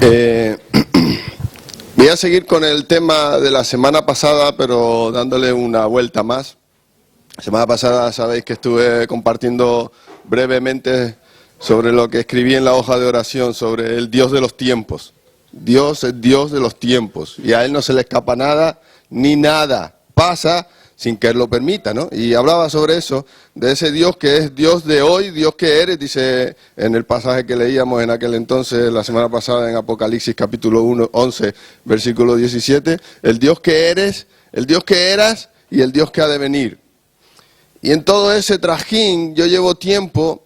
Eh, Voy a seguir con el tema de la semana pasada, pero dándole una vuelta más. La semana pasada sabéis que estuve compartiendo brevemente sobre lo que escribí en la hoja de oración, sobre el Dios de los tiempos. Dios es Dios de los tiempos y a Él no se le escapa nada, ni nada pasa sin que Él lo permita, ¿no? Y hablaba sobre eso, de ese Dios que es Dios de hoy, Dios que eres, dice en el pasaje que leíamos en aquel entonces, la semana pasada en Apocalipsis capítulo 11, versículo 17, el Dios que eres, el Dios que eras y el Dios que ha de venir. Y en todo ese trajín yo llevo tiempo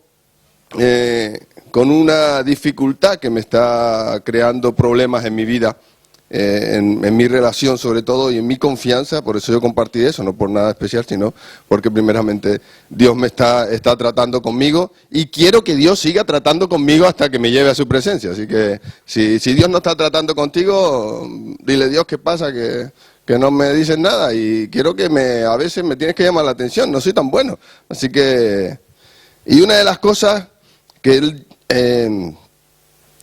con una dificultad que me está creando problemas en mi vida, en mi relación sobre todo y en mi confianza. Por eso yo compartí eso, no por nada especial, sino porque primeramente Dios me está tratando conmigo y quiero que Dios siga tratando conmigo hasta que me lleve a su presencia. Así que si Dios no está tratando contigo, dile: Dios, ¿qué pasa? Que no me dices nada y quiero que a veces me tienes que llamar la atención, no soy tan bueno. Así que, y una de las cosas que él,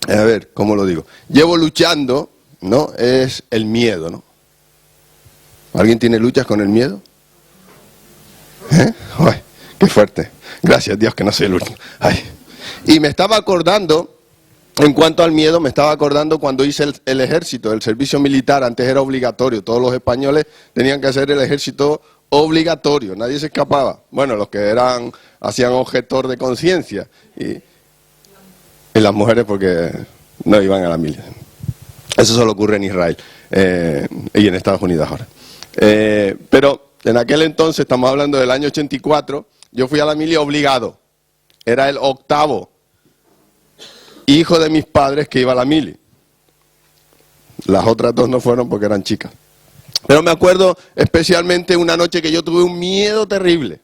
a ver, ¿cómo lo digo? Llevo luchando, ¿no? Es el miedo, ¿no? ¿Alguien tiene luchas con el miedo? Ay, qué fuerte. Gracias Dios que no soy el último. Ay. Y me estaba acordando, en cuanto al miedo, me estaba acordando cuando hice el ejército, el servicio militar. Antes era obligatorio, todos los españoles tenían que hacer el ejército obligatorio, nadie se escapaba. Bueno, los que hacían objetor de conciencia y las mujeres porque no iban a la mili. Eso solo ocurre en Israel y en Estados Unidos ahora. Pero en aquel entonces, estamos hablando del año 84, yo fui a la mili obligado. Era el octavo hijo de mis padres que iba a la mili. Las otras dos no fueron porque eran chicas. Pero me acuerdo especialmente una noche que yo tuve un miedo terrible,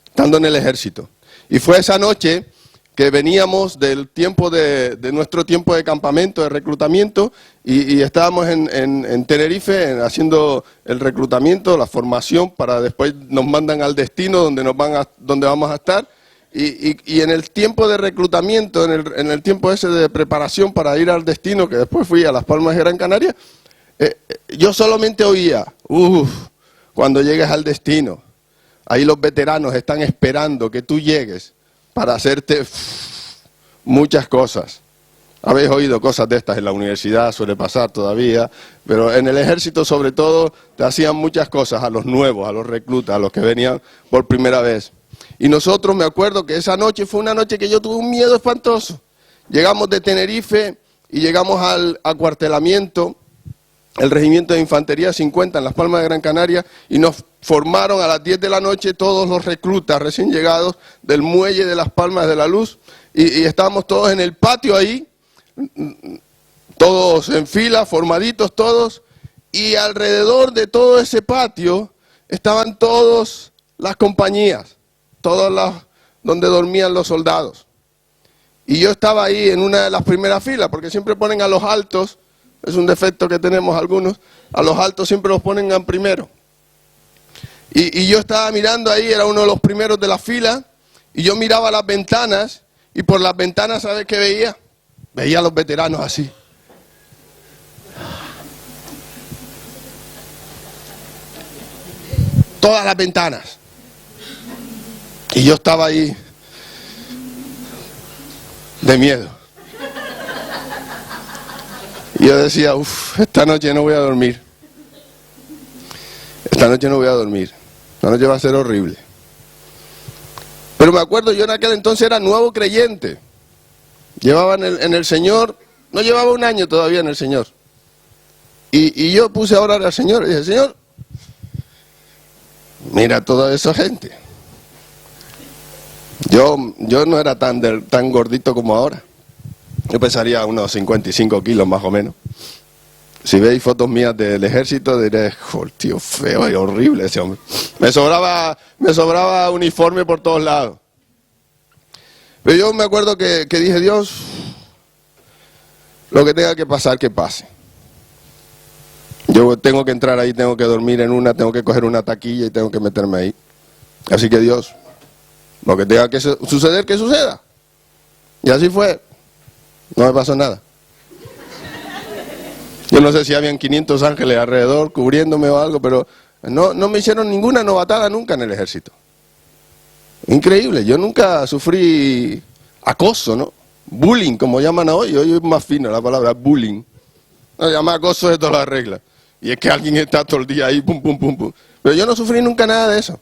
estando en el ejército. Y fue esa noche que veníamos del tiempo de nuestro tiempo de campamento, de reclutamiento, y estábamos en Tenerife haciendo el reclutamiento, la formación, para después nos mandan al destino donde vamos a estar. Y en el tiempo de reclutamiento, en el tiempo ese de preparación para ir al destino, que después fui a Las Palmas de Gran Canaria, yo solamente oía: cuando llegues al destino, ahí los veteranos están esperando que tú llegues para hacerte muchas cosas. Habéis oído cosas de estas en la universidad, suele pasar todavía, pero en el ejército sobre todo te hacían muchas cosas a los nuevos, a los reclutas, a los que venían por primera vez. Y nosotros, me acuerdo que esa noche fue una noche que yo tuve un miedo espantoso. Llegamos de Tenerife y llegamos al acuartelamiento, el Regimiento de Infantería 50 en Las Palmas de Gran Canaria, y nos formaron a las 10 de la noche todos los reclutas recién llegados del muelle de Las Palmas de la Luz, y estábamos todos en el patio ahí, todos en fila, formaditos todos, y alrededor de todo ese patio estaban todas las compañías, donde dormían los soldados. Y yo estaba ahí en una de las primeras filas, porque siempre ponen a los altos. Es un defecto que tenemos algunos, a los altos siempre los ponen en primero. Y yo estaba mirando ahí, era uno de los primeros de la fila, y yo miraba las ventanas, y por las ventanas, ¿sabes qué veía? Veía a los veteranos así. Todas las ventanas. Y yo estaba ahí de miedo. Y yo decía: esta noche no voy a dormir. Esta noche no voy a dormir. Esta noche va a ser horrible. Pero me acuerdo, yo en aquel entonces era nuevo creyente. Llevaba en el Señor, no llevaba un año todavía en el Señor. Y yo puse a orar al Señor y dije: Señor, mira toda esa gente. Yo no era tan gordito como ahora. Yo pesaría unos 55 kilos más o menos. Si veis fotos mías del ejército, diréis: tío, feo y horrible ese hombre. Me sobraba uniforme por todos lados. Pero yo me acuerdo que dije: Dios, lo que tenga que pasar, que pase. Yo tengo que entrar ahí, tengo que dormir tengo que coger una taquilla y tengo que meterme ahí. Así que Dios, lo que tenga que suceder, que suceda. Y así fue. No me pasó nada. Yo no sé si habían 500 ángeles alrededor cubriéndome o algo, pero no me hicieron ninguna novatada nunca en el ejército. Increíble, yo nunca sufrí acoso, ¿no? Bullying, como llaman hoy es más fino la palabra bullying. No, llama acoso de todas las reglas. Y es que alguien está todo el día ahí, pum, pum, pum, pum. Pero yo no sufrí nunca nada de eso.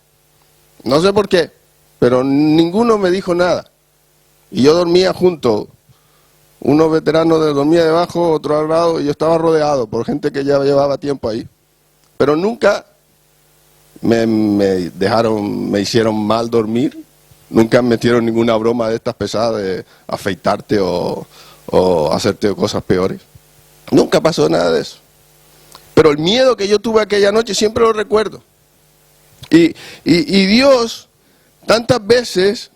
No sé por qué, pero ninguno me dijo nada. Y yo dormía junto. Unos veteranos dormía debajo, otro al lado, y yo estaba rodeado por gente que ya llevaba tiempo ahí. Pero nunca me hicieron mal dormir. Nunca me metieron ninguna broma de estas pesadas de afeitarte o hacerte cosas peores. Nunca pasó nada de eso. Pero el miedo que yo tuve aquella noche siempre lo recuerdo. Y Dios tantas veces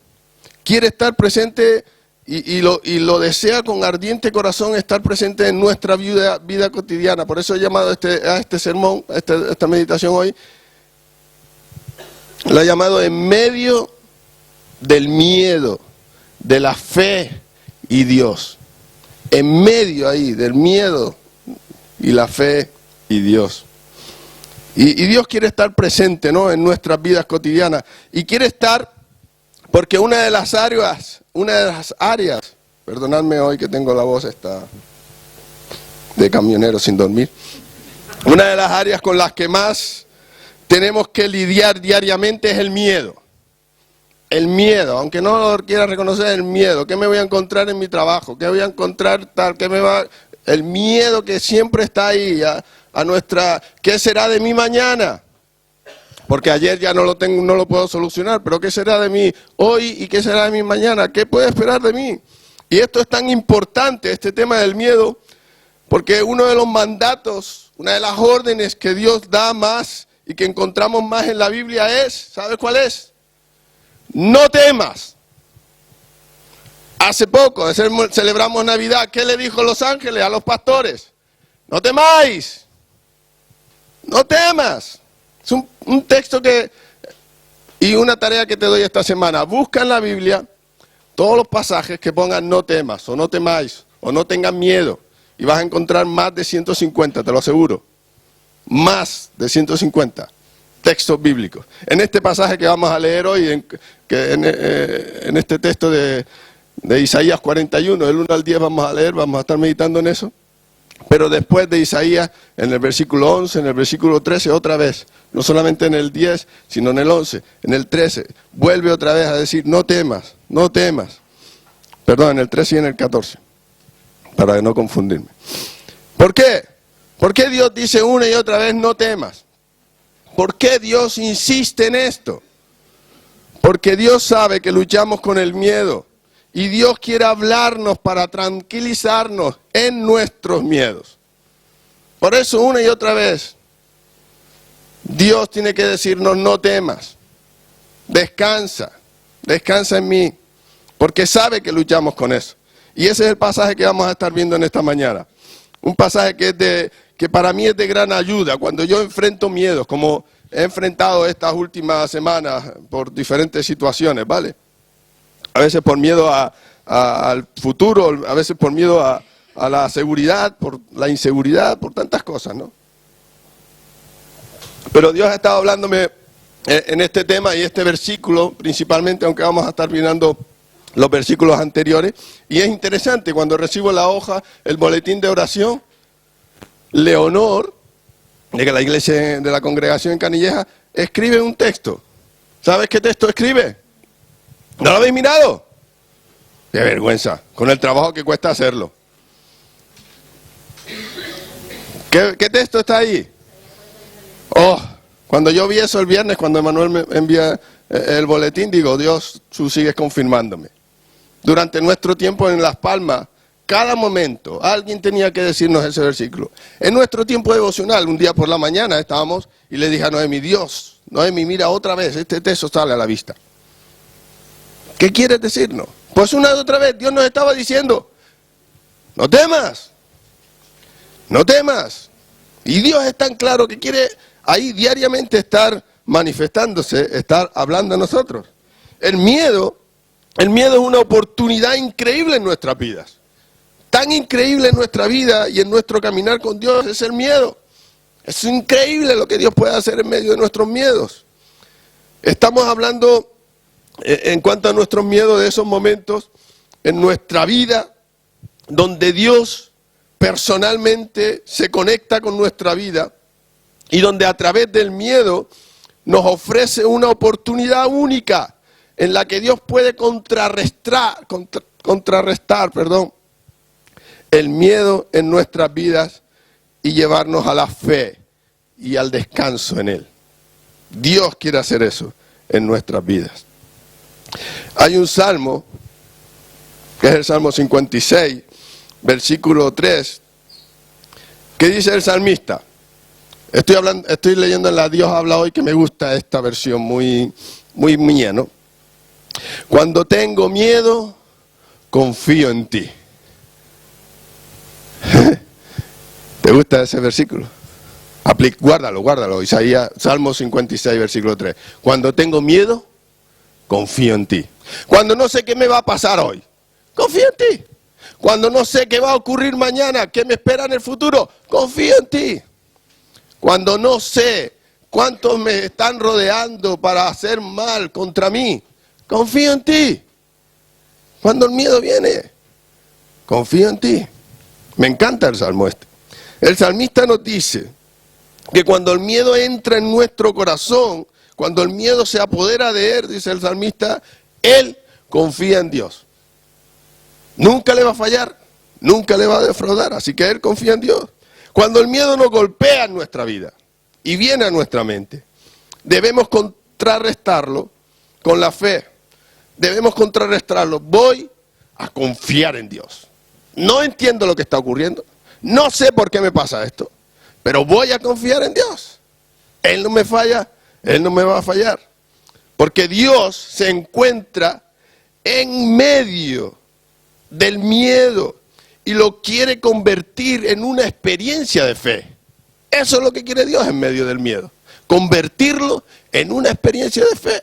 quiere estar presente y lo desea con ardiente corazón estar presente en nuestra vida cotidiana. Por eso he llamado a este sermón, a esta meditación hoy, la he llamado en medio del miedo, de la fe y Dios. En medio ahí del miedo y la fe y Dios. Y Dios quiere estar presente, ¿no?, en nuestras vidas cotidianas. Y quiere estar porque una de las áreas, perdonadme hoy que tengo la voz esta de camionero sin dormir, una de las áreas con las que más tenemos que lidiar diariamente es el miedo. El miedo, aunque no lo quiera reconocer, el miedo. ¿Qué me voy a encontrar en mi trabajo? ¿Qué voy a encontrar tal? El miedo que siempre está ahí a nuestra... ¿Qué será de mí mañana? Porque ayer ya no lo puedo solucionar, pero ¿qué será de mí hoy y qué será de mí mañana? ¿Qué puede esperar de mí? Y esto es tan importante, este tema del miedo, porque uno de los mandatos, una de las órdenes que Dios da más y que encontramos más en la Biblia es, ¿sabes cuál es? No temas. Hace poco celebramos Navidad. ¿Qué le dijo los ángeles a los pastores? No temáis. No temas. Es un texto y una tarea que te doy esta semana. Busca en la Biblia todos los pasajes que pongan no temas, o no temáis, o no tengan miedo. Y vas a encontrar más de 150, te lo aseguro. Más de 150 textos bíblicos. En este pasaje que vamos a leer hoy, en este texto de Isaías 41, del 1 al 10 vamos a estar meditando en eso. Pero después de Isaías, en el versículo 11, en el versículo 13, otra vez, no solamente en el 10, sino en el 11, en el 13, vuelve otra vez a decir, no temas, no temas. Perdón, en el 13 y en el 14, para no confundirme. ¿Por qué? ¿Por qué Dios dice una y otra vez, no temas? ¿Por qué Dios insiste en esto? Porque Dios sabe que luchamos con el miedo. Y Dios quiere hablarnos para tranquilizarnos en nuestros miedos. Por eso una y otra vez, Dios tiene que decirnos, no temas, descansa en mí, porque sabe que luchamos con eso. Y ese es el pasaje que vamos a estar viendo en esta mañana. Un pasaje que para mí es de gran ayuda cuando yo enfrento miedos, como he enfrentado estas últimas semanas por diferentes situaciones, ¿vale? A veces por miedo al futuro, a veces por miedo a la seguridad, por la inseguridad, por tantas cosas, ¿no? Pero Dios ha estado hablándome en este tema y este versículo, principalmente, aunque vamos a estar mirando los versículos anteriores. Y es interesante, cuando recibo la hoja, el boletín de oración, Leonor, de que la iglesia de la congregación en Canilleja, escribe un texto. ¿Sabes qué texto escribe? ¿No lo habéis mirado? Qué vergüenza, con el trabajo que cuesta hacerlo. ¿Qué texto está ahí? Oh, cuando yo vi eso el viernes, cuando Emanuel me envía el boletín, digo, Dios, tú sigues confirmándome. Durante nuestro tiempo en Las Palmas, cada momento, alguien tenía que decirnos ese versículo. En nuestro tiempo devocional, un día por la mañana estábamos y le dije a Noemi, Dios, Noemi, mira otra vez, este texto sale a la vista. ¿Qué quieres decirnos? Pues una y otra vez Dios nos estaba diciendo, no temas, no temas. Y Dios es tan claro que quiere ahí diariamente estar manifestándose, estar hablando a nosotros. El miedo es una oportunidad increíble en nuestras vidas. tan increíble en nuestra vida y en nuestro caminar con Dios es el miedo. Es increíble lo que Dios puede hacer en medio de nuestros miedos. Estamos hablando en cuanto a nuestros miedos de esos momentos en nuestra vida donde Dios personalmente se conecta con nuestra vida y donde a través del miedo nos ofrece una oportunidad única en la que Dios puede contrarrestar el miedo en nuestras vidas y llevarnos a la fe y al descanso en Él. Dios quiere hacer eso en nuestras vidas. Hay un salmo, que es el Salmo 56, versículo 3, que dice el salmista. Estoy leyendo en la Dios habla hoy, que me gusta esta versión muy mía, ¿no? Cuando tengo miedo, confío en ti. ¿Te gusta ese versículo? Guárdalo, Isaías, Salmo 56, versículo 3. Cuando tengo miedo, confío en ti. Cuando no sé qué me va a pasar hoy, confío en ti. Cuando no sé qué va a ocurrir mañana, qué me espera en el futuro, confío en ti. Cuando no sé cuántos me están rodeando para hacer mal contra mí, confío en ti. Cuando el miedo viene, confío en ti. Me encanta el salmo este. El salmista nos dice que cuando el miedo entra en nuestro corazón, cuando el miedo se apodera de él, dice el salmista, él confía en Dios. Nunca le va a fallar, nunca le va a defraudar, así que él confía en Dios. Cuando el miedo nos golpea en nuestra vida y viene a nuestra mente, debemos contrarrestarlo con la fe. Debemos contrarrestarlo. Voy a confiar en Dios. No entiendo lo que está ocurriendo, no sé por qué me pasa esto, pero voy a confiar en Dios. Él no me falla, Él no me va a fallar. Porque Dios se encuentra en medio del miedo y lo quiere convertir en una experiencia de fe. Eso es lo que quiere Dios en medio del miedo. Convertirlo en una experiencia de fe.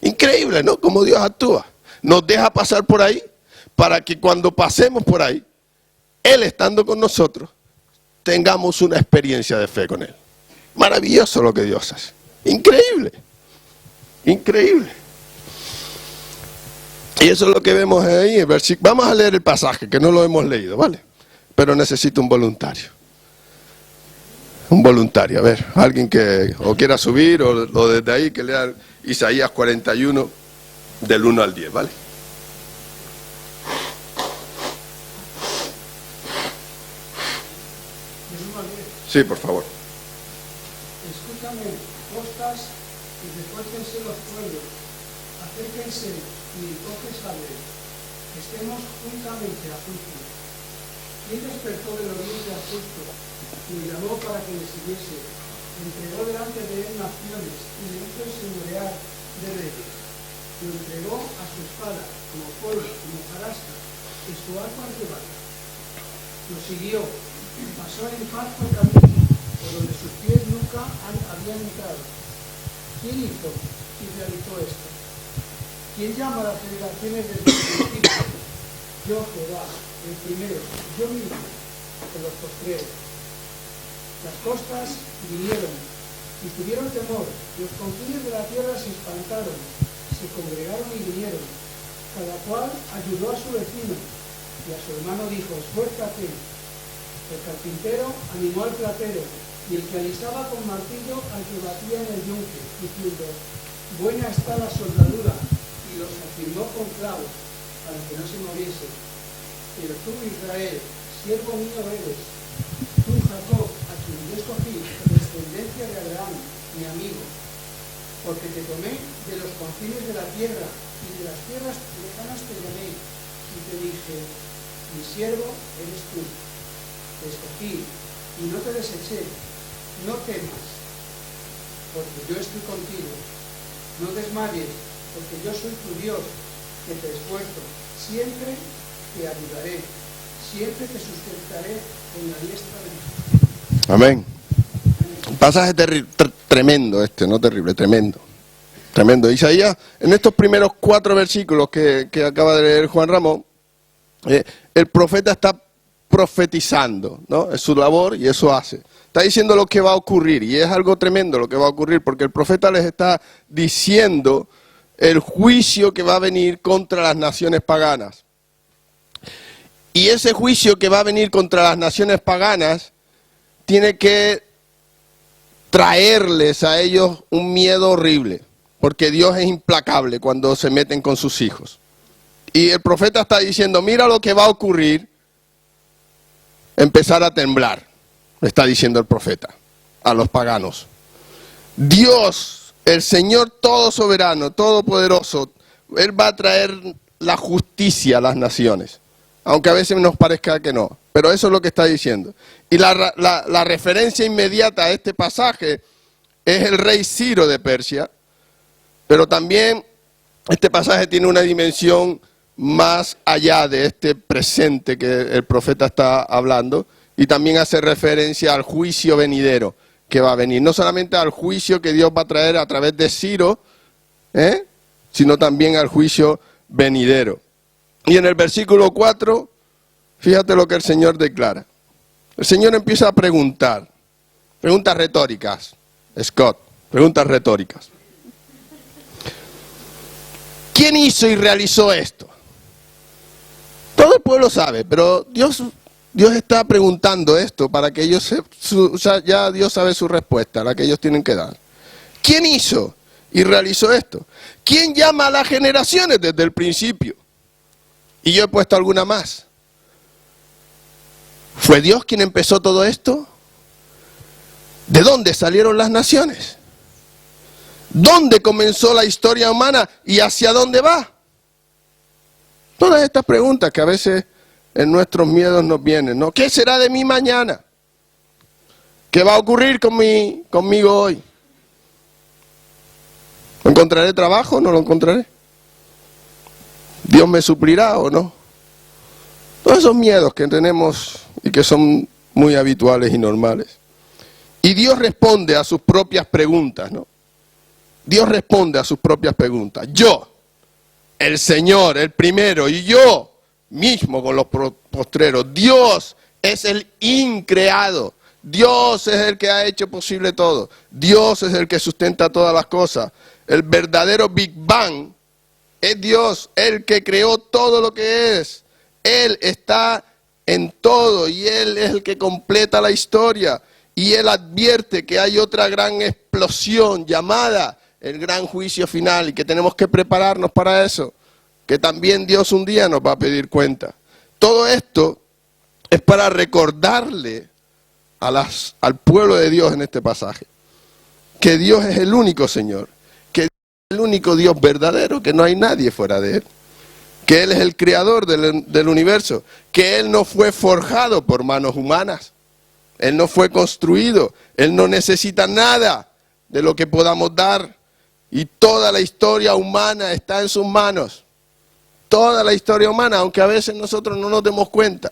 Increíble, ¿no? Cómo Dios actúa. Nos deja pasar por ahí para que cuando pasemos por ahí, Él estando con nosotros, tengamos una experiencia de fe con Él. Maravilloso lo que Dios hace. Increíble. Increíble. Y eso es lo que vemos ahí en el versículo. Vamos a leer el pasaje, que no lo hemos leído, ¿vale? Pero necesito un voluntario. Un voluntario, a ver, alguien que o quiera subir o desde ahí que lea Isaías 41 del 1 al 10, ¿vale? Sí, por favor. Escúchame, costas, y refuércense los pueblos, acérquense y coges a ver, estemos juntamente a juicio. ¿Quién despertó del oriente al justo? Lo llamó para que le siguiese, entregó delante de él naciones y le hizo enseñorear de reyes. Lo entregó a su espada, como polvo, como jarasca, y su arco arrebata. Lo siguió, pasó en paz por camino, por donde sus pies nunca habían entrado. ¿Quién hizo y realizó esto? ¿Quién llama a las generaciones desde el principio? Yo, Jehová, el primero, yo mismo, de los postreros. Las costas vinieron y tuvieron temor, los confines de la tierra se espantaron, se congregaron y vinieron. Cada cual ayudó a su vecino y a su hermano dijo, esfuérzate. El carpintero animó al platero y el que alisaba con martillo al que batía en el yunque, diciendo, buena está la soldadura, y los afirmó con clavos para que no se moviese. Pero tú, Israel, siervo mío eres, tú, Jacob, a quien yo escogí, descendencia de Abraham, mi amigo, porque te tomé de los confines de la tierra y de las tierras lejanas te llamé y te dije, mi siervo eres tú, te escogí y no te deseché, no temas, porque yo estoy contigo, no desmayes, porque yo soy tu Dios, que te esfuerzo, siempre te ayudaré, siempre te sustentaré con la diestra de mi mano. Amén. Un pasaje tremendo este, no terrible, tremendo. Tremendo. Isaías, en estos primeros 4 versículos que acaba de leer Juan Ramón, el profeta está profetizando, ¿no? Es su labor y eso hace. Está diciendo lo que va a ocurrir y es algo tremendo lo que va a ocurrir porque el profeta les está diciendo el juicio que va a venir contra las naciones paganas. Y ese juicio que va a venir contra las naciones paganas tiene que traerles a ellos un miedo horrible, porque Dios es implacable cuando se meten con sus hijos. Y el profeta está diciendo, mira lo que va a ocurrir, empezar a temblar, le está diciendo el profeta a los paganos. Dios, el Señor todo soberano, todopoderoso, Él va a traer la justicia a las naciones, aunque a veces nos parezca que no, pero eso es lo que está diciendo. Y la referencia inmediata a este pasaje es el rey Ciro de Persia, pero también este pasaje tiene una dimensión más allá de este presente que el profeta está hablando, y también hace referencia al juicio venidero que va a venir. No solamente al juicio que Dios va a traer a través de Ciro, sino también al juicio venidero. Y en el versículo 4, fíjate lo que el Señor declara. El Señor empieza a preguntar, preguntas retóricas, Scott, preguntas retóricas. ¿Quién hizo y realizó esto? Todo el pueblo sabe, pero Dios está preguntando esto para que ellos, ya Dios sabe su respuesta, la que ellos tienen que dar. ¿Quién hizo y realizó esto? ¿Quién llama a las generaciones desde el principio? Y yo he puesto alguna más. ¿Fue Dios quien empezó todo esto? ¿De dónde salieron las naciones? ¿Dónde comenzó la historia humana y hacia dónde va? Todas estas preguntas que a veces en nuestros miedos nos vienen, ¿no? ¿Qué será de mí mañana? ¿Qué va a ocurrir conmigo hoy? ¿Encontraré trabajo o no lo encontraré? ¿Dios me suplirá o no? Todos esos miedos que tenemos y que son muy habituales y normales. Y Dios responde a sus propias preguntas, ¿no? Dios responde a sus propias preguntas. Yo, el Señor, el primero, y yo mismo con los postreros. Dios es el increado. Dios es el que ha hecho posible todo. Dios es el que sustenta todas las cosas. El verdadero Big Bang es Dios, el que creó todo lo que es. Él está en todo y Él es el que completa la historia. Y Él advierte que hay otra gran explosión llamada el gran juicio final y que tenemos que prepararnos para eso, que también Dios un día nos va a pedir cuenta. Todo esto es para recordarle al pueblo de Dios en este pasaje que Dios es el único Señor, que Dios es el único Dios verdadero, que no hay nadie fuera de Él, que Él es el creador del universo, que Él no fue forjado por manos humanas, Él no fue construido, Él no necesita nada de lo que podamos dar. Y toda la historia humana está en sus manos. Toda la historia humana, aunque a veces nosotros no nos demos cuenta.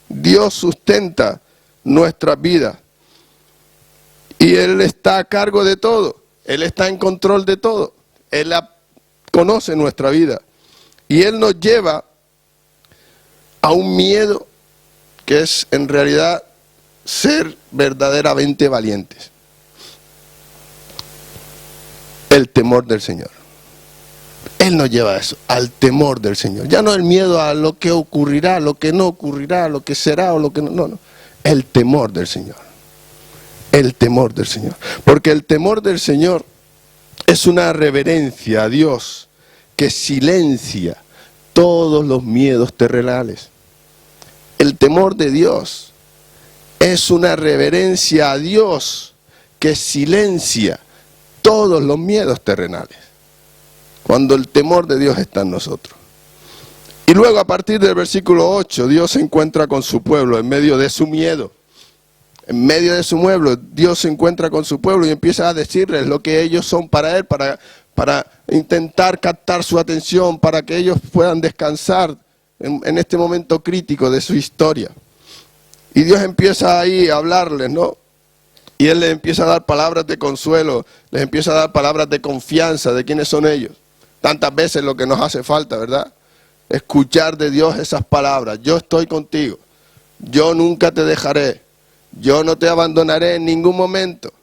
Dios sustenta nuestras vidas. Y Él está a cargo de todo. Él está en control de todo. Él conoce nuestra vida. Y Él nos lleva a un miedo que es en realidad ser verdaderamente valientes. El temor del Señor. Él nos lleva a eso, al temor del Señor. Ya no el miedo a lo que ocurrirá, lo que no ocurrirá, lo que será o lo que no. No. El temor del Señor. El temor del Señor. Porque el temor del Señor es una reverencia a Dios que silencia todos los miedos terrenales. El temor de Dios es una reverencia a Dios que silencia todos los miedos terrenales, cuando el temor de Dios está en nosotros. Y luego a partir del versículo 8, Dios se encuentra con su pueblo en medio de su miedo. En medio de su pueblo, Dios se encuentra con su pueblo y empieza a decirles lo que ellos son para Él, para intentar captar su atención, para que ellos puedan descansar en este momento crítico de su historia. Y Dios empieza ahí a hablarles, ¿no? Y Él les empieza a dar palabras de consuelo, les empieza a dar palabras de confianza de quiénes son ellos. Tantas veces lo que nos hace falta, ¿verdad? escuchar de Dios esas palabras. Yo estoy contigo. Yo nunca te dejaré. Yo no te abandonaré en ningún momento.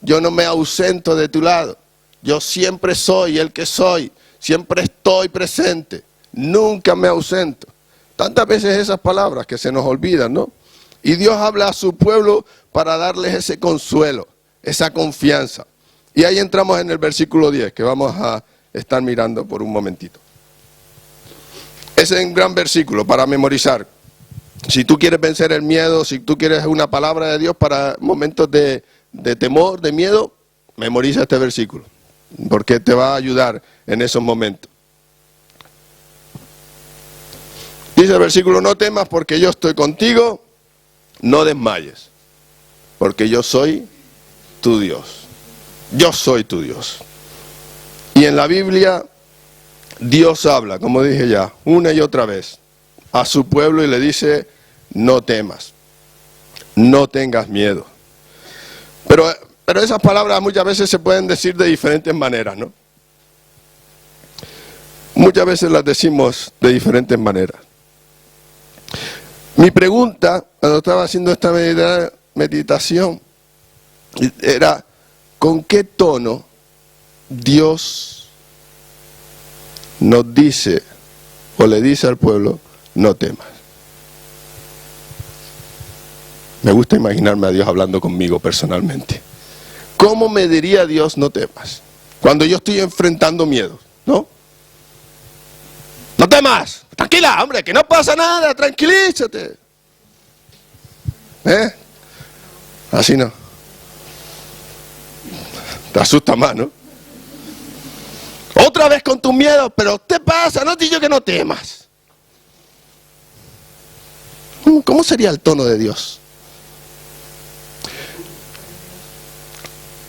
Yo no me ausento de tu lado. Yo siempre soy el que soy. Siempre estoy presente. Nunca me ausento. Tantas veces esas palabras que se nos olvidan, ¿no? Y Dios habla a su pueblo para darles ese consuelo, esa confianza. Y ahí entramos en el versículo 10, que vamos a estar mirando por un momentito. Ese es un gran versículo para memorizar. Si tú quieres vencer el miedo, si tú quieres una palabra de Dios para momentos de temor, de miedo, memoriza este versículo, porque te va a ayudar en esos momentos. Dice el versículo: no temas porque yo estoy contigo, no desmayes, porque yo soy tu Dios. Yo soy tu Dios. Y en la Biblia, Dios habla, como dije ya, una y otra vez, a su pueblo y le dice: no temas, no tengas miedo. Pero esas palabras muchas veces se pueden decir de diferentes maneras, ¿no? Muchas veces las decimos de diferentes maneras. Mi pregunta, cuando estaba haciendo esta meditación, era: ¿con qué tono Dios nos dice o le dice al pueblo, no temas? Me gusta imaginarme a Dios hablando conmigo personalmente. ¿Cómo me diría Dios, no temas? Cuando yo estoy enfrentando miedos, ¿no? No temas, tranquila, hombre, que no pasa nada, tranquilízate. Así no. Te asusta más, ¿no? Otra vez con tus miedos, pero ¿qué pasa? No te digo que no temas. ¿Cómo sería el tono de Dios?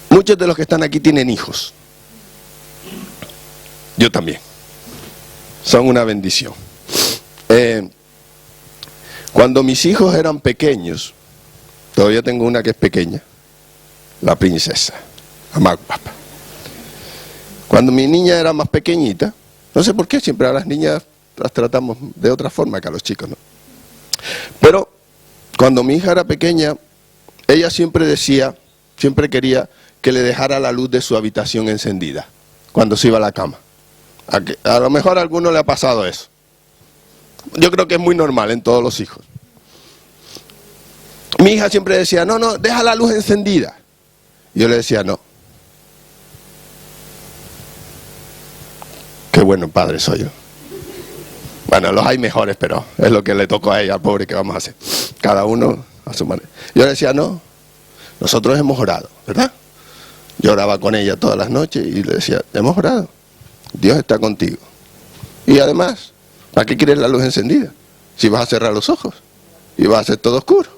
Muchos de los que están aquí tienen hijos. Yo también. Son una bendición. Cuando mis hijos eran pequeños, todavía tengo una que es pequeña, la princesa, la más guapa. Cuando mi niña era más pequeñita, no sé por qué, siempre a las niñas las tratamos de otra forma que a los chicos, ¿no? Pero cuando mi hija era pequeña, ella siempre decía, siempre quería que le dejara la luz de su habitación encendida cuando se iba a la cama. A lo mejor a alguno le ha pasado eso. Yo creo que es muy normal en todos los hijos. Mi hija siempre decía, no, deja la luz encendida. Yo le decía, no. Qué bueno padre soy yo. Bueno, los hay mejores, pero es lo que le tocó a ella, al pobre, que vamos a hacer. Cada uno a su manera. Yo le decía, no, nosotros hemos orado, ¿verdad? Yo oraba con ella todas las noches y le decía, hemos orado. Dios está contigo. Y además, ¿para qué quieres la luz encendida? Si vas a cerrar los ojos y va a ser todo oscuro.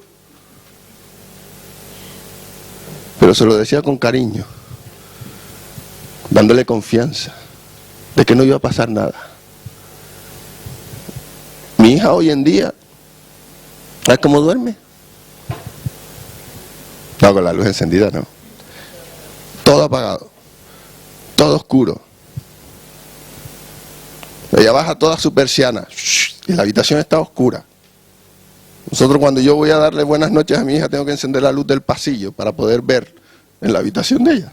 Pero se lo decía con cariño, dándole confianza de que no iba a pasar nada. Mi hija hoy en día, ¿sabes cómo duerme? No, con la luz encendida, no. Todo apagado, todo oscuro. Ella baja toda su persiana y la habitación está oscura. Nosotros, cuando yo voy a darle buenas noches a mi hija, tengo que encender la luz del pasillo para poder ver en la habitación de ella.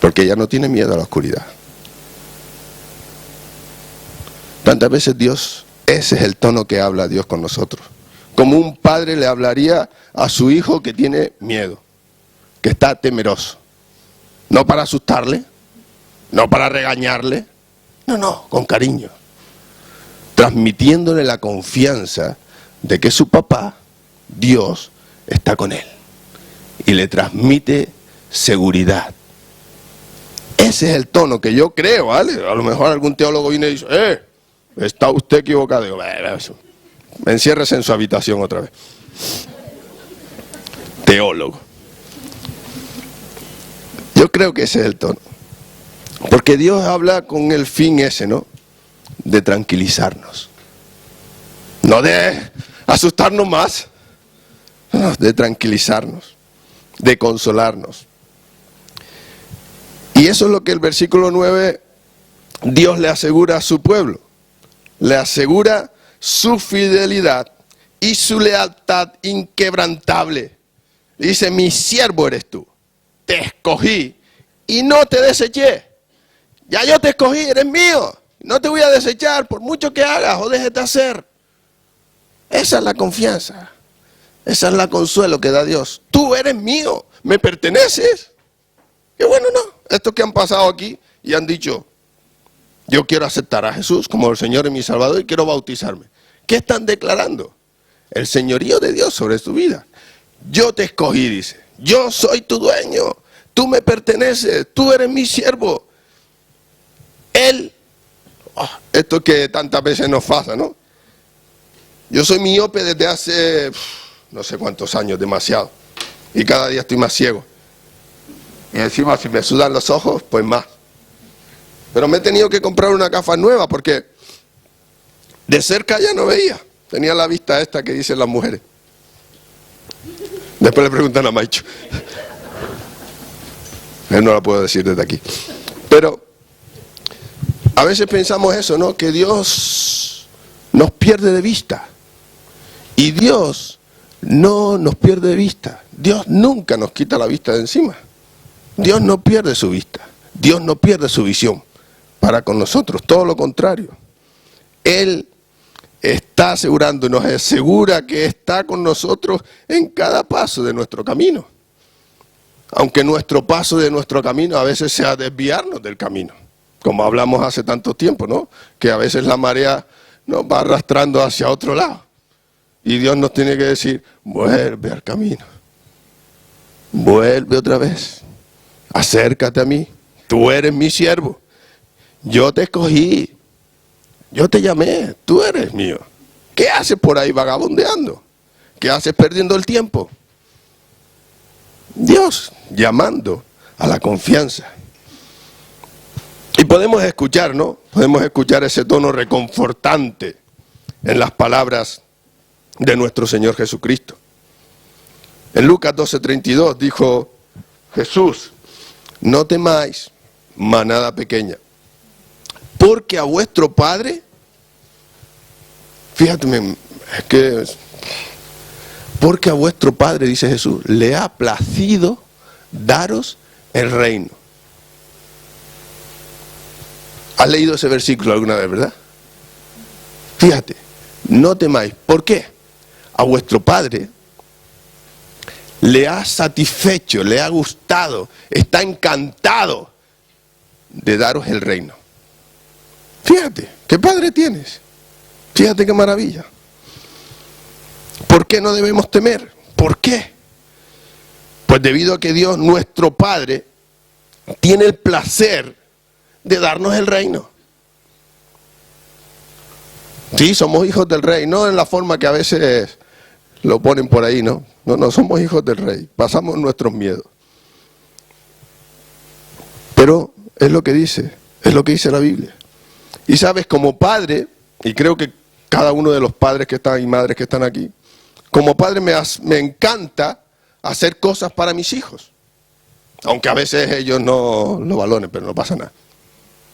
Porque ella no tiene miedo a la oscuridad. Tantas veces Dios, ese es el tono que habla Dios con nosotros. Como un padre le hablaría a su hijo que tiene miedo, que está temeroso. No para asustarle, no para regañarle, no, con cariño. Transmitiéndole la confianza de que su papá, Dios, está con él. Y le transmite seguridad. Ese es el tono que yo creo, ¿vale? A lo mejor algún teólogo viene y dice, está usted equivocado. Digo, enciérrese en su habitación otra vez. Teólogo. Yo creo que ese es el tono. Porque Dios habla con el fin ese, ¿no? De tranquilizarnos. No de asustarnos más. No, de tranquilizarnos. De consolarnos. Y eso es lo que el versículo 9 Dios le asegura a su pueblo, le asegura su fidelidad y su lealtad inquebrantable. Dice, mi siervo eres tú, te escogí y no te deseché. Ya yo te escogí, eres mío, no te voy a desechar por mucho que hagas o dejes de hacer. Esa es la confianza, esa es la consuelo que da Dios. Tú eres mío, me perteneces. Y bueno, no, estos que han pasado aquí y han dicho, yo quiero aceptar a Jesús como el Señor y mi Salvador y quiero bautizarme. ¿Qué están declarando? El señorío de Dios sobre su vida. Yo te escogí, dice. Yo soy tu dueño. Tú me perteneces. Tú eres mi siervo. Él, esto que tantas veces nos pasa, ¿no? Yo soy miope desde hace no sé cuántos años, demasiado. Y cada día estoy más ciego. Y encima si me sudan los ojos, pues más. Pero me he tenido que comprar una gafas nueva porque de cerca ya no veía. Tenía la vista esta que dicen las mujeres. Después le preguntan a Maicho. Él no la puedo decir desde aquí. Pero a veces pensamos eso, ¿no? Que Dios nos pierde de vista. Y Dios no nos pierde de vista. Dios nunca nos quita la vista de encima. Dios no pierde su vista. Dios no pierde su visión para con nosotros, todo lo contrario. Él está asegurando y nos asegura que está con nosotros en cada paso de nuestro camino. Aunque nuestro paso de nuestro camino a veces sea desviarnos del camino. Como hablamos hace tanto tiempo, ¿no? Que a veces la marea nos va arrastrando hacia otro lado. Y Dios nos tiene que decir, vuelve al camino. Vuelve otra vez. Acércate a mí. Tú eres mi siervo. Yo te escogí, yo te llamé, tú eres mío. ¿Qué haces por ahí vagabundeando? ¿Qué haces perdiendo el tiempo? Dios llamando a la confianza. Y podemos escuchar, ¿no? Podemos escuchar ese tono reconfortante en las palabras de nuestro Señor Jesucristo. En Lucas 12:32 dijo Jesús, no temáis, manada pequeña. Porque a vuestro Padre, fíjate, es que, porque a vuestro Padre, dice Jesús, le ha placido daros el reino. ¿Has leído ese versículo alguna vez, verdad? Fíjate, no temáis. ¿Por qué? A vuestro Padre le ha satisfecho, le ha gustado, está encantado de daros el reino. Fíjate, ¿qué padre tienes? Fíjate qué maravilla. ¿Por qué no debemos temer? ¿Por qué? Pues debido a que Dios, nuestro Padre, tiene el placer de darnos el reino. Sí, somos hijos del Rey, no en la forma que a veces lo ponen por ahí, ¿no? No somos hijos del Rey, pasamos nuestros miedos. Pero es lo que dice la Biblia. Y sabes, como padre, y creo que cada uno de los padres que están y madres que están aquí, como padre me encanta hacer cosas para mis hijos. Aunque a veces ellos no lo valoren, pero no pasa nada.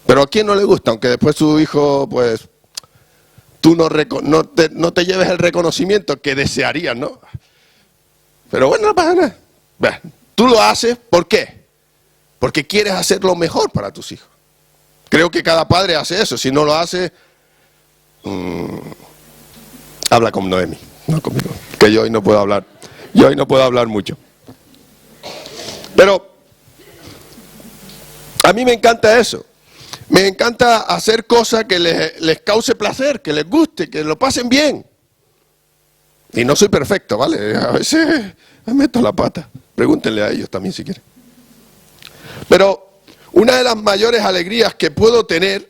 Pero a quién no le gusta, aunque después su hijo, pues, tú no te lleves el reconocimiento que desearías, ¿no? Pero bueno, no pasa nada. Bueno, tú lo haces, ¿por qué? Porque quieres hacer lo mejor para tus hijos. Creo que cada padre hace eso. Si no lo hace, habla con Noemi, no conmigo, que yo hoy no puedo hablar. Yo hoy no puedo hablar mucho. Pero a mí me encanta eso. Me encanta hacer cosas que les cause placer, que les guste, que lo pasen bien. Y no soy perfecto, ¿vale? A veces me meto la pata. Pregúntenle a ellos también si quieren. Pero una de las mayores alegrías que puedo tener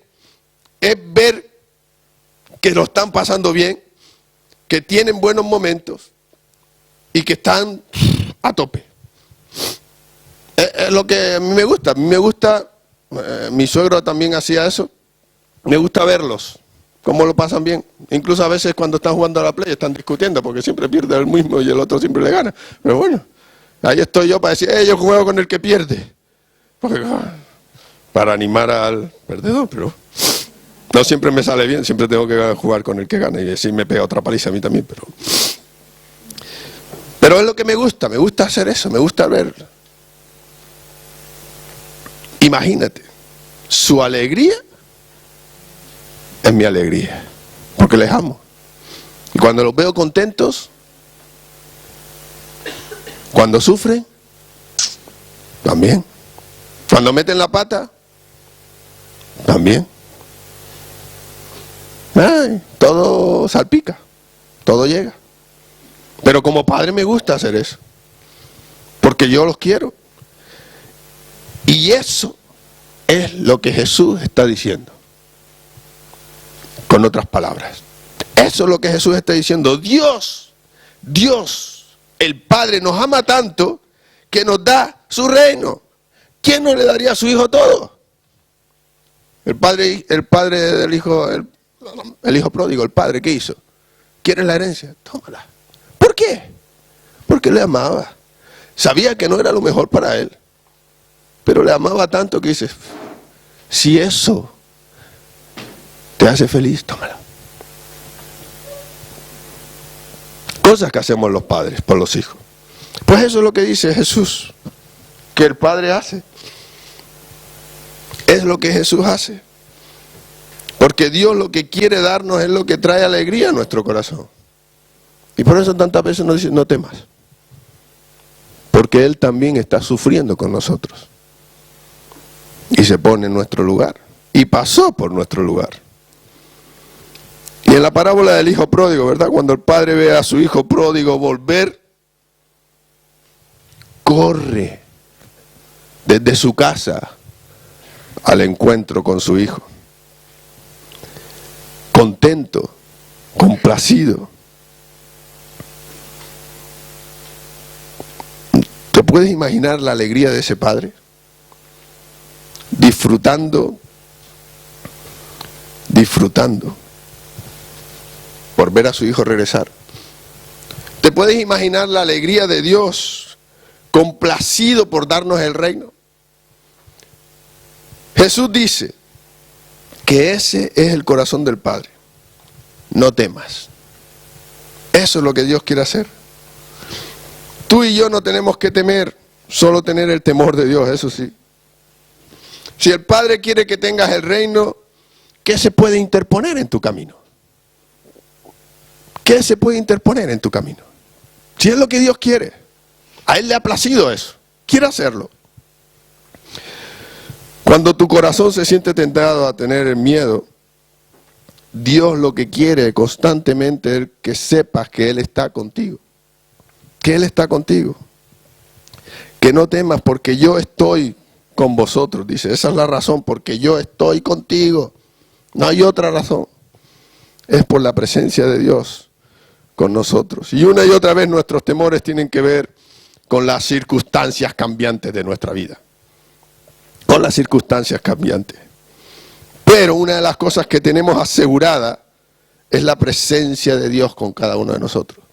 es ver que lo están pasando bien, que tienen buenos momentos y que están a tope. Es lo que a mí me gusta. A mí me gusta, mi suegro también hacía eso, me gusta verlos, cómo lo pasan bien. Incluso a veces cuando están jugando a la play están discutiendo porque siempre pierde el mismo y el otro siempre le gana. Pero bueno, ahí estoy yo para decir, yo juego con el que pierde. Porque, para animar al perdedor, pero No siempre me sale bien, siempre tengo que jugar con el que gana y así me pega otra paliza a mí también, pero es lo que me gusta hacer eso, me gusta ver. Imagínate, su alegría es mi alegría, porque les amo. Y cuando los veo contentos, cuando sufren, también. Cuando meten la pata, también. Ay, todo salpica, todo llega. Pero como padre me gusta hacer eso, porque yo los quiero. Y eso es lo que Jesús está diciendo. Con otras palabras, eso es lo que Jesús está diciendo. Dios, el Padre nos ama tanto que nos da su reino. ¿Quién no le daría a su hijo todo? El padre del hijo, el hijo pródigo, el padre, ¿qué hizo? ¿Quieres la herencia? Tómala. ¿Por qué? Porque le amaba. Sabía que no era lo mejor para él, pero le amaba tanto que dice, si eso te hace feliz, tómala. Cosas que hacemos los padres por los hijos. Pues eso es lo que dice Jesús, que el Padre hace. Es lo que Jesús hace. Porque Dios lo que quiere darnos es lo que trae alegría a nuestro corazón. Y por eso tantas veces nos dice, no temas. Porque Él también está sufriendo con nosotros. Y se pone en nuestro lugar. Y pasó por nuestro lugar. Y en la parábola del hijo pródigo, ¿verdad? Cuando el padre ve a su hijo pródigo volver, corre desde su casa al encuentro con su hijo. Contento, complacido. ¿Te puedes imaginar la alegría de ese padre? Disfrutando por ver a su hijo regresar. ¿Te puedes imaginar la alegría de Dios, complacido por darnos el reino? Jesús dice que ese es el corazón del Padre. No temas. Eso es lo que Dios quiere hacer. Tú y yo no tenemos que temer, solo tener el temor de Dios, eso sí. Si el Padre quiere que tengas el reino, ¿qué se puede interponer en tu camino? ¿Qué se puede interponer en tu camino? Si es lo que Dios quiere, a Él le ha placido eso, quiere hacerlo. Cuando tu corazón se siente tentado a tener el miedo, Dios lo que quiere constantemente es que sepas que Él está contigo. Que Él está contigo. Que no temas porque yo estoy con vosotros. Dice, esa es la razón, porque yo estoy contigo. No hay otra razón. Es por la presencia de Dios con nosotros. Y una y otra vez nuestros temores tienen que ver con las circunstancias cambiantes de nuestra vida. Con las circunstancias cambiantes. Pero una de las cosas que tenemos asegurada es la presencia de Dios con cada uno de nosotros.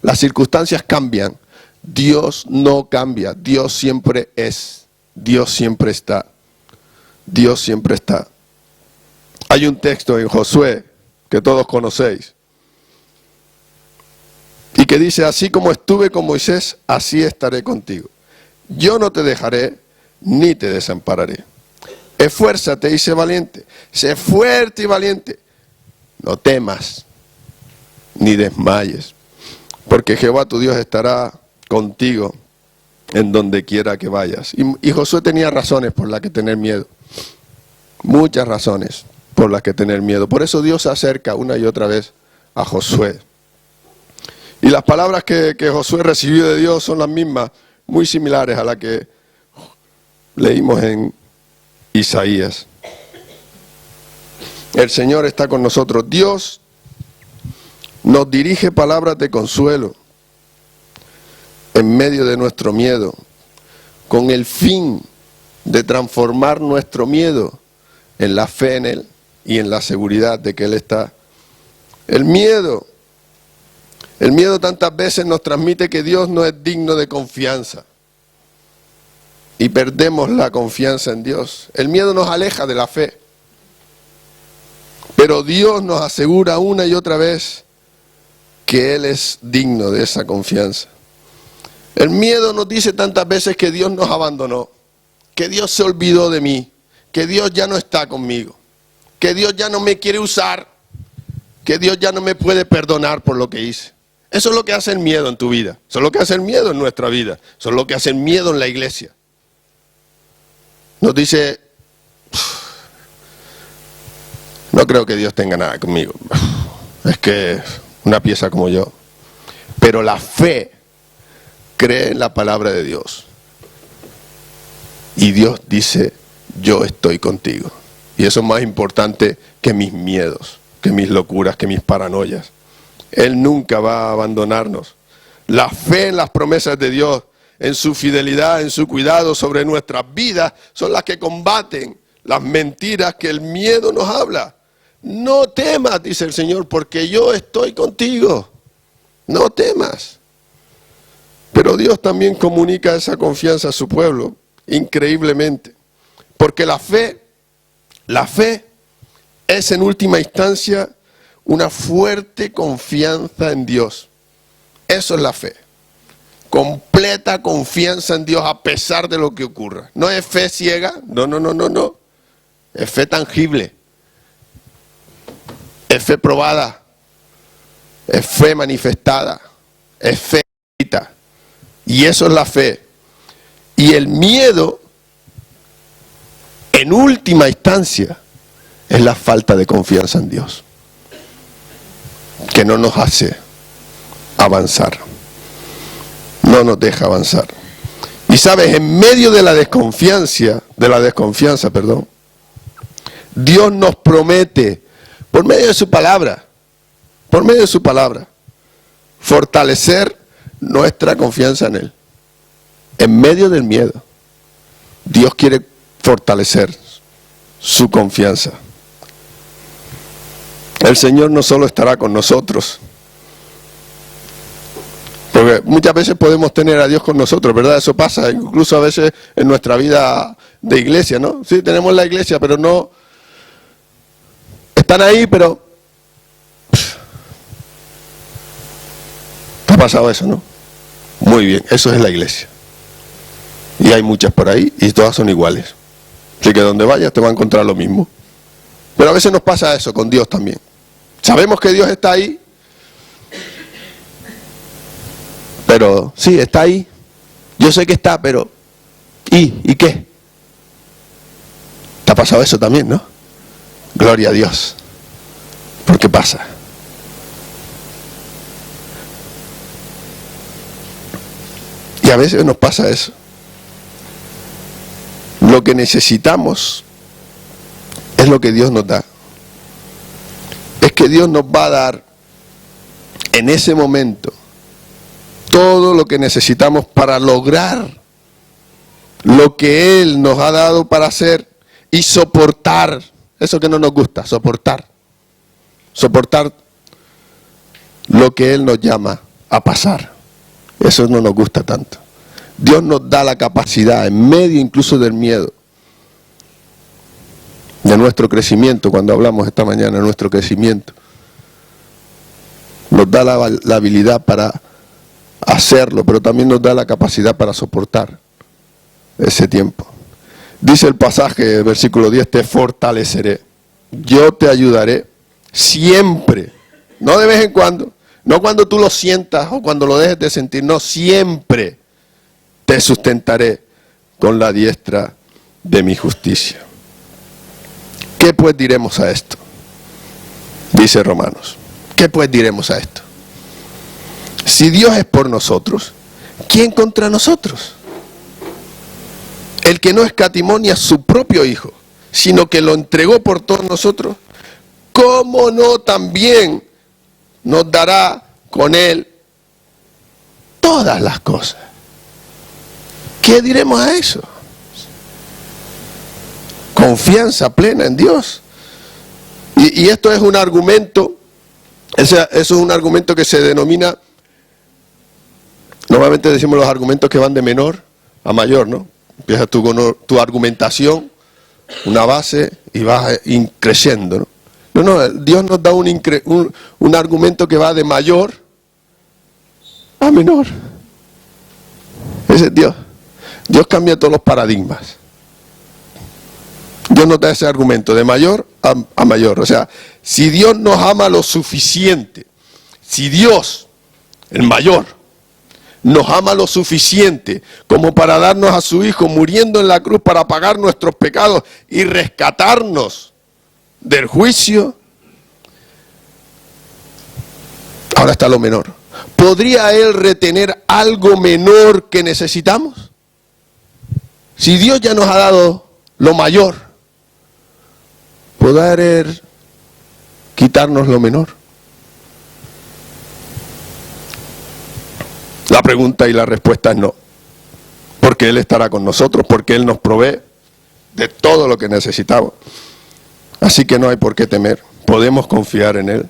Las circunstancias cambian, Dios no cambia, Dios siempre es, Dios siempre está, Dios siempre está. Hay un texto en Josué que todos conocéis y que dice, así como estuve con Moisés, así estaré contigo. Yo no te dejaré ni te desampararé. Esfuérzate y sé valiente, sé fuerte y valiente. No temas ni desmayes, porque Jehová tu Dios estará contigo en donde quiera que vayas. Y Josué tenía razones por las que tener miedo. Muchas razones por las que tener miedo. Por eso Dios se acerca una y otra vez a Josué. Y las palabras que Josué recibió de Dios son las mismas, muy similares a las que leímos en Isaías. El Señor está con nosotros. Dios nos dirige palabras de consuelo en medio de nuestro miedo, con el fin de transformar nuestro miedo en la fe en Él y en la seguridad de que Él está. El miedo tantas veces nos transmite que Dios no es digno de confianza y perdemos la confianza en Dios. El miedo nos aleja de la fe. Pero Dios nos asegura una y otra vez que Él es digno de esa confianza. El miedo nos dice tantas veces que Dios nos abandonó, que Dios se olvidó de mí, que Dios ya no está conmigo, que Dios ya no me quiere usar, que Dios ya no me puede perdonar por lo que hice. Eso es lo que hace el miedo en tu vida, eso es lo que hace el miedo en nuestra vida, eso es lo que hace el miedo en la iglesia. Nos dice, no creo que Dios tenga nada conmigo, es que una pieza como yo. Pero la fe cree en la palabra de Dios. Y Dios dice, yo estoy contigo. Y eso es más importante que mis miedos, que mis locuras, que mis paranoias. Él nunca va a abandonarnos. La fe en las promesas de Dios, en su fidelidad, en su cuidado sobre nuestras vidas, son las que combaten las mentiras que el miedo nos habla. No temas, dice el Señor, porque yo estoy contigo. No temas. Pero Dios también comunica esa confianza a su pueblo, increíblemente. Porque la fe es en última instancia una fuerte confianza en Dios. Eso es la fe. Completa confianza en Dios a pesar de lo que ocurra. No es fe ciega, no. Es fe tangible. Es fe probada. Es fe manifestada. Es fe escrita. Y eso es la fe. Y el miedo, en última instancia, es la falta de confianza en Dios, que no nos hace avanzar, no nos deja avanzar. Y sabes, en medio de la desconfianza, Dios nos promete, por medio de su palabra, fortalecer nuestra confianza en Él. En medio del miedo, Dios quiere fortalecer su confianza. El Señor no solo estará con nosotros, porque muchas veces podemos tener a Dios con nosotros, ¿verdad? Eso pasa, incluso a veces en nuestra vida de iglesia, ¿no? Sí, tenemos la iglesia, pero no... Están ahí, pero... ¿Te ha pasado eso, no? Muy bien, eso es la iglesia. Y hay muchas por ahí y todas son iguales. Así que donde vayas te va a encontrar lo mismo. Pero a veces nos pasa eso con Dios también. Sabemos que Dios está ahí. Pero sí, está ahí. Yo sé que está, pero... ¿Y qué? ¿Te ha pasado eso también, no? Gloria a Dios. ¿Por qué pasa? Y a veces nos pasa eso. Lo que necesitamos es lo que Dios nos da. Es que Dios nos va a dar en ese momento todo lo que necesitamos para lograr lo que Él nos ha dado para hacer y soportar eso que no nos gusta, soportar lo que Él nos llama a pasar. Eso no nos gusta tanto. Dios nos da la capacidad, en medio incluso del miedo, de nuestro crecimiento, cuando hablamos esta mañana de nuestro crecimiento, nos da la habilidad para hacerlo, pero también nos da la capacidad para soportar ese tiempo. Dice el pasaje, versículo 10, te fortaleceré, yo te ayudaré siempre, no de vez en cuando, no cuando tú lo sientas o cuando lo dejes de sentir, no, siempre te sustentaré con la diestra de mi justicia. ¿Qué pues diremos a esto? Dice Romanos. ¿Qué pues diremos a esto? Si Dios es por nosotros, ¿quién contra nosotros? El que no escatimó ni a su propio Hijo, sino que lo entregó por todos nosotros, ¿cómo no también nos dará con Él todas las cosas? ¿Qué diremos a eso? Confianza plena en Dios. Y esto es un argumento, eso es un argumento que se denomina, normalmente decimos los argumentos que van de menor a mayor, ¿no? Empiezas tú con tu argumentación, una base, y vas creciendo, ¿no? No, Dios nos da un argumento que va de mayor a menor. Ese es Dios. Dios cambia todos los paradigmas. Dios nos da ese argumento de mayor a mayor. O sea, si Dios nos ama lo suficiente, si Dios, el mayor, nos ama lo suficiente como para darnos a su Hijo muriendo en la cruz para pagar nuestros pecados y rescatarnos del juicio, ahora está lo menor. ¿Podría Él retener algo menor que necesitamos? Si Dios ya nos ha dado lo mayor, ¿podrá Él quitarnos lo menor? La pregunta y la respuesta es no. Porque Él estará con nosotros, porque Él nos provee de todo lo que necesitamos. Así que no hay por qué temer, podemos confiar en Él.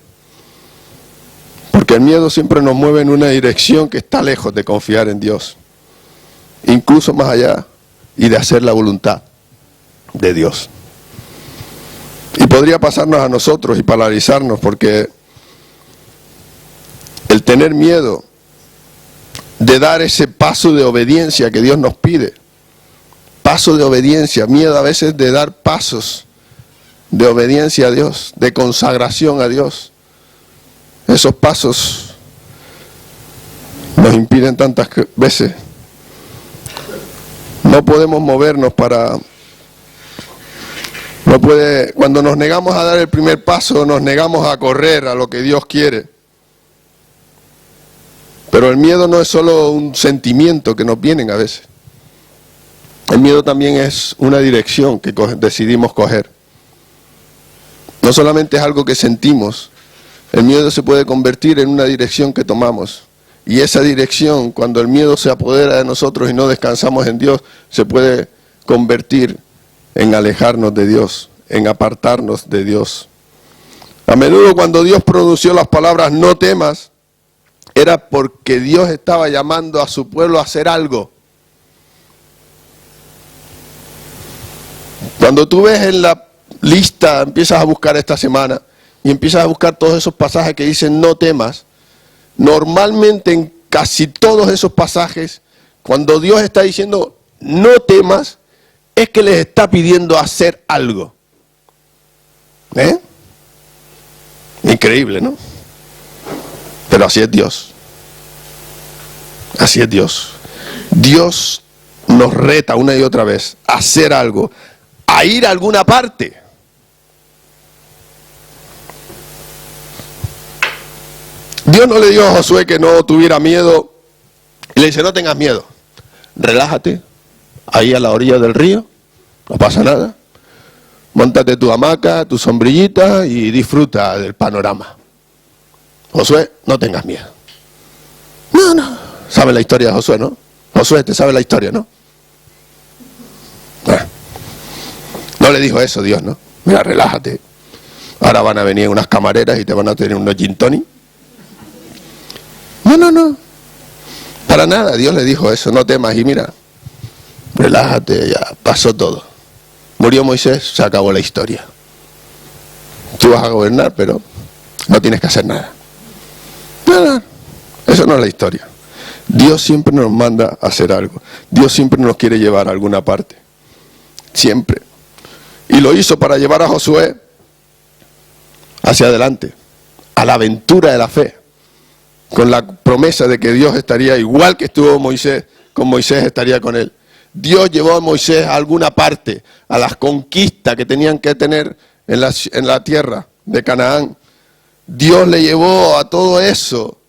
Porque el miedo siempre nos mueve en una dirección que está lejos de confiar en Dios. Incluso más allá y de hacer la voluntad de Dios. Y podría pasarnos a nosotros y paralizarnos porque el tener miedo de dar ese paso de obediencia que Dios nos pide, paso de obediencia, miedo a veces de dar pasos de obediencia a Dios, de consagración a Dios. Esos pasos nos impiden tantas veces. No podemos movernos cuando nos negamos a dar el primer paso, nos negamos a correr a lo que Dios quiere. Pero el miedo no es solo un sentimiento que nos vienen a veces. El miedo también es una dirección que decidimos coger. No solamente es algo que sentimos, el miedo se puede convertir en una dirección que tomamos. Y esa dirección, cuando el miedo se apodera de nosotros y no descansamos en Dios, se puede convertir en alejarnos de Dios, en apartarnos de Dios. A menudo cuando Dios pronunció las palabras no temas, era porque Dios estaba llamando a su pueblo a hacer algo. Cuando tú ves en la lista, empiezas a buscar esta semana, y empiezas a buscar todos esos pasajes que dicen no temas, normalmente en casi todos esos pasajes, cuando Dios está diciendo no temas, es que les está pidiendo hacer algo. Increíble, ¿no? Pero así es Dios. Así es Dios. Dios nos reta una y otra vez a hacer algo, a ir a alguna parte. Dios no le dijo a Josué que no tuviera miedo y le dice no tengas miedo, relájate ahí a la orilla del río, no pasa nada, móntate tu hamaca, tu sombrillita y disfruta del panorama. Josué, no tengas miedo. No, sabe la historia de Josué, ¿no? Josué, te sabe la historia, ¿no? No le dijo eso Dios, ¿no? Mira, relájate, ahora van a venir unas camareras y te van a tener unos gin tonic. No, para nada, Dios le dijo eso, no temas y mira, relájate, ya pasó todo. Murió Moisés, se acabó la historia. Tú vas a gobernar, pero no tienes que hacer nada. No, eso no es la historia. Dios siempre nos manda a hacer algo. Dios siempre nos quiere llevar a alguna parte. Siempre. Y lo hizo para llevar a Josué hacia adelante, a la aventura de la fe, con la promesa de que Dios estaría igual que estuvo Moisés, con Moisés estaría con él. Dios llevó a Moisés a alguna parte, a las conquistas que tenían que tener en la tierra de Canaán. Dios le llevó a todo eso,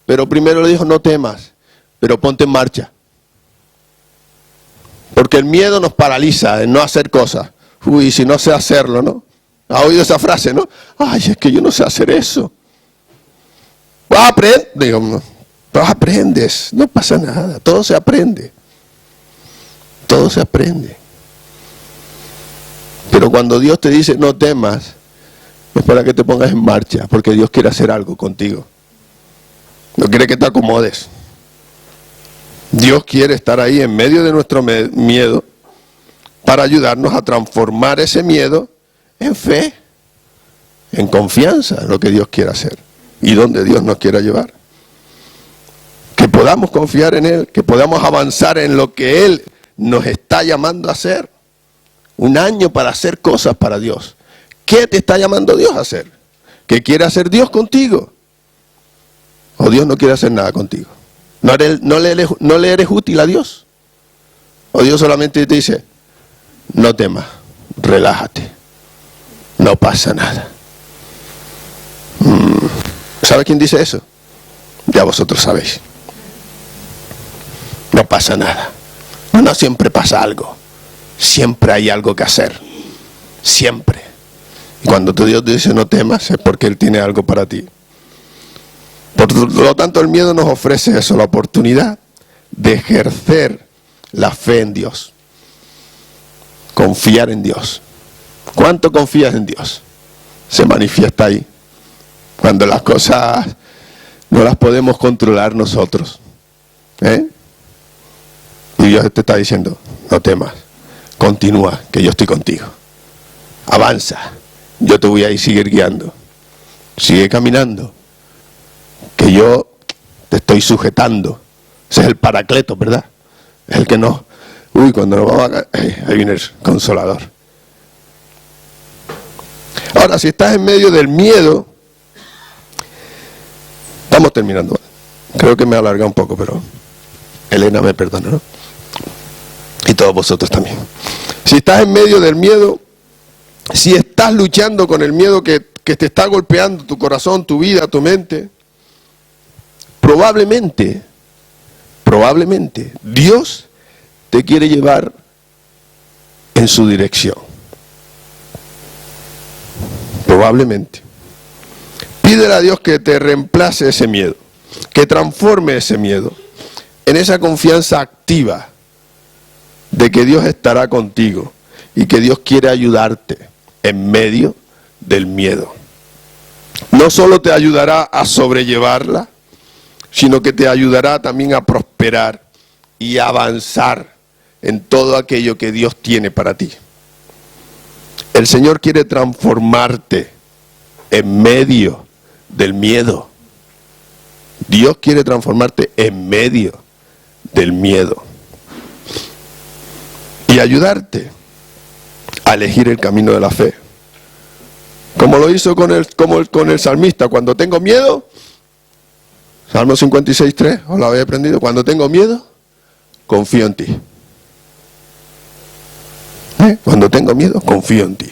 pero primero le dijo no temas, pero ponte en marcha. Porque el miedo nos paraliza en no hacer cosas. Uy, si no sé hacerlo, ¿no? ¿Ha oído esa frase, no? Ay, es que yo no sé hacer eso. Aprendes, no pasa nada, todo se aprende. Todo se aprende. Pero cuando Dios te dice no temas, es para que te pongas en marcha, porque Dios quiere hacer algo contigo. No quiere que te acomodes. Dios quiere estar ahí en medio de nuestro miedo para ayudarnos a transformar ese miedo en fe, en confianza en lo que Dios quiere hacer y donde Dios nos quiera llevar. Que podamos confiar en Él, que podamos avanzar en lo que Él nos está llamando a hacer. Un año para hacer cosas para Dios. ¿Qué te está llamando Dios a hacer? ¿Qué quiere hacer Dios contigo? ¿O Dios no quiere hacer nada contigo? ¿No le eres útil a Dios? ¿O Dios solamente te dice, no temas, relájate, no pasa nada? ¿Sabe quién dice eso? Ya vosotros sabéis. No pasa nada. No siempre pasa algo. Siempre hay algo que hacer. Siempre. Y cuando tu Dios te dice no temas, es porque Él tiene algo para ti. Por lo tanto, el miedo nos ofrece eso, la oportunidad de ejercer la fe en Dios. Confiar en Dios. ¿Cuánto confías en Dios? Se manifiesta ahí. Cuando las cosas no las podemos controlar nosotros. Y Dios te está diciendo, no temas, continúa, que yo estoy contigo. Avanza, yo te voy a ir seguir guiando. Sigue caminando, que yo te estoy sujetando. Ese es el Paracleto, ¿verdad? Es el que no... cuando nos vamos a... ahí viene el Consolador. Ahora, si estás en medio del miedo... Estamos terminando. Creo que me he alargado un poco, pero... Elena me perdona, ¿no? Y todos vosotros también. Si estás en medio del miedo, si estás luchando con el miedo que te está golpeando tu corazón, tu vida, tu mente, probablemente, Dios te quiere llevar en su dirección. Probablemente. Pídele a Dios que te reemplace ese miedo, que transforme ese miedo en esa confianza activa de que Dios estará contigo y que Dios quiere ayudarte en medio del miedo. No solo te ayudará a sobrellevarla, sino que te ayudará también a prosperar y a avanzar en todo aquello que Dios tiene para ti. El Señor quiere transformarte en medio del miedo. Dios quiere transformarte en medio del miedo. Y ayudarte a elegir el camino de la fe. Como lo hizo con el salmista, cuando tengo miedo, Salmo 56:3, os lo habéis aprendido, cuando tengo miedo, confío en ti. Cuando tengo miedo, confío en ti.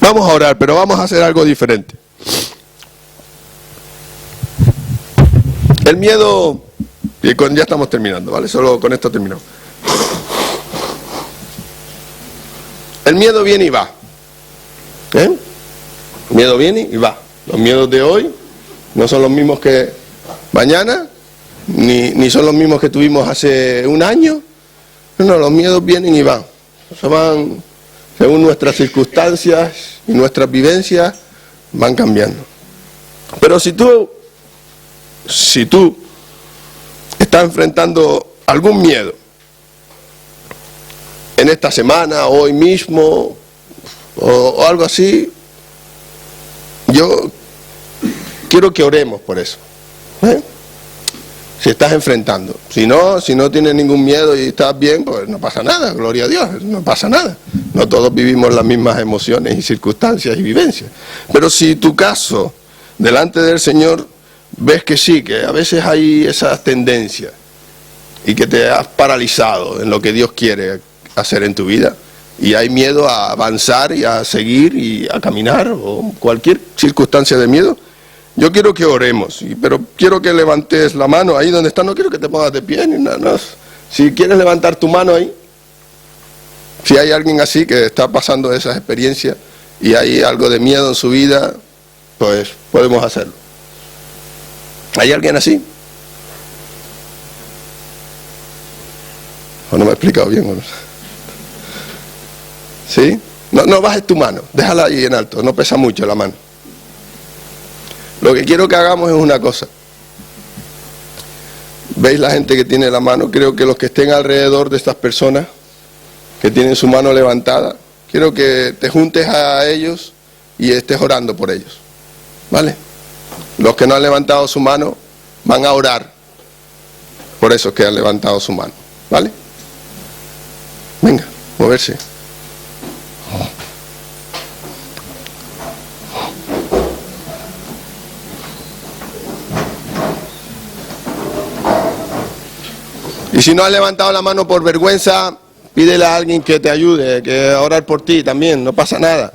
Vamos a orar, pero vamos a hacer algo diferente. El miedo, y ya estamos terminando, ¿vale? Solo con esto terminamos. El miedo viene y va. El miedo viene y va. Los miedos de hoy no son los mismos que mañana, ni son los mismos que tuvimos hace un año. No, los miedos vienen y van. Se van, según nuestras circunstancias y nuestras vivencias, van cambiando. Pero si tú estás enfrentando algún miedo, en esta semana, hoy mismo, o algo así, yo quiero que oremos por eso. Si estás enfrentando. Si no tienes ningún miedo y estás bien, pues no pasa nada, gloria a Dios, no pasa nada. No todos vivimos las mismas emociones y circunstancias y vivencias. Pero si tu caso, delante del Señor, ves que sí, que a veces hay esas tendencias y que te has paralizado en lo que Dios quiere hacer en tu vida y hay miedo a avanzar y a seguir y a caminar o cualquier circunstancia de miedo, yo quiero que oremos, pero quiero que levantes la mano ahí donde estás, no quiero que te pongas de pie ni nada. Si quieres levantar tu mano ahí, si hay alguien así que está pasando esas experiencias y hay algo de miedo en su vida, pues podemos hacerlo. ¿Hay alguien así? ¿O no me he explicado bien? ¿No? ¿Sí? No bajes tu mano, déjala ahí en alto, no pesa mucho la mano. Lo que quiero que hagamos es una cosa. ¿Veis la gente que tiene la mano? Creo que los que estén alrededor de estas personas que tienen su mano levantada, quiero que te juntes a ellos y estés orando por ellos. ¿Vale? Los que no han levantado su mano van a orar por esos que han levantado su mano. ¿Vale? Venga, moverse. Y si no has levantado la mano por vergüenza, pídele a alguien que te ayude, que orar por ti también, no pasa nada.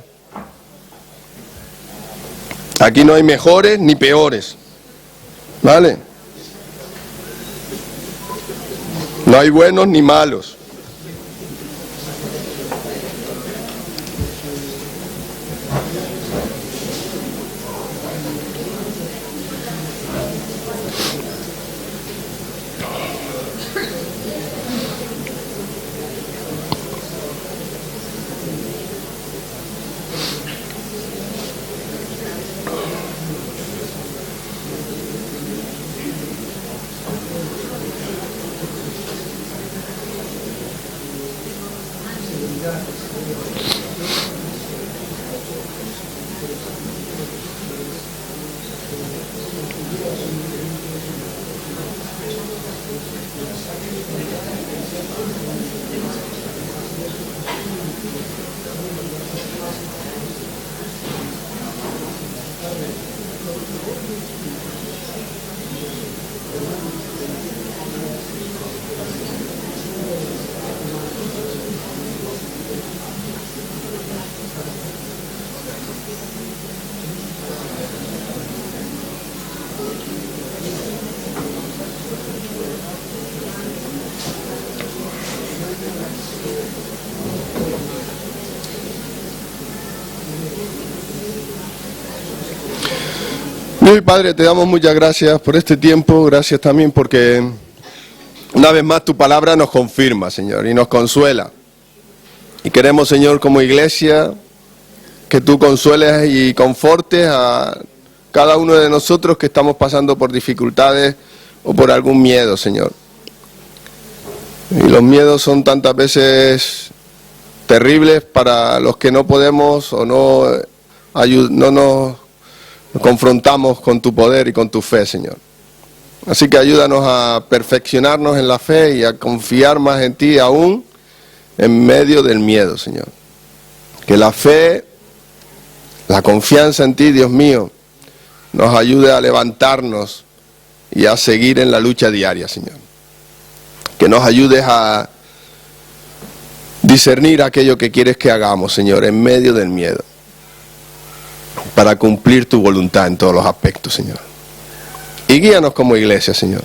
Aquí no hay mejores ni peores, ¿vale? No hay buenos ni malos. Mi Padre, te damos muchas gracias por este tiempo, gracias también porque una vez más tu palabra nos confirma, Señor, y nos consuela. Y queremos, Señor, como iglesia, que tú consueles y confortes a cada uno de nosotros que estamos pasando por dificultades o por algún miedo, Señor. Y los miedos son tantas veces terribles para los que no podemos o no nos confrontamos con tu poder y con tu fe, Señor. Así que ayúdanos a perfeccionarnos en la fe y a confiar más en ti aún en medio del miedo, Señor. Que la fe, la confianza en ti, Dios mío, nos ayude a levantarnos y a seguir en la lucha diaria, Señor. Que nos ayudes a discernir aquello que quieres que hagamos, Señor, en medio del miedo, para cumplir tu voluntad en todos los aspectos, Señor. Y guíanos como iglesia, Señor.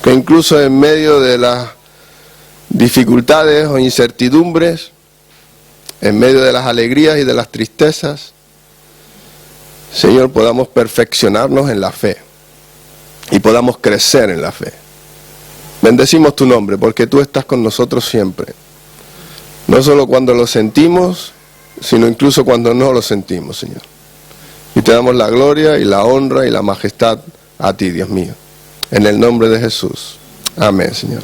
Que incluso en medio de las dificultades o incertidumbres, en medio de las alegrías y de las tristezas, Señor, podamos perfeccionarnos en la fe y podamos crecer en la fe. Bendecimos tu nombre porque tú estás con nosotros siempre. No solo cuando lo sentimos, sino incluso cuando no lo sentimos, Señor. Y te damos la gloria y la honra y la majestad a ti, Dios mío. En el nombre de Jesús. Amén, Señor.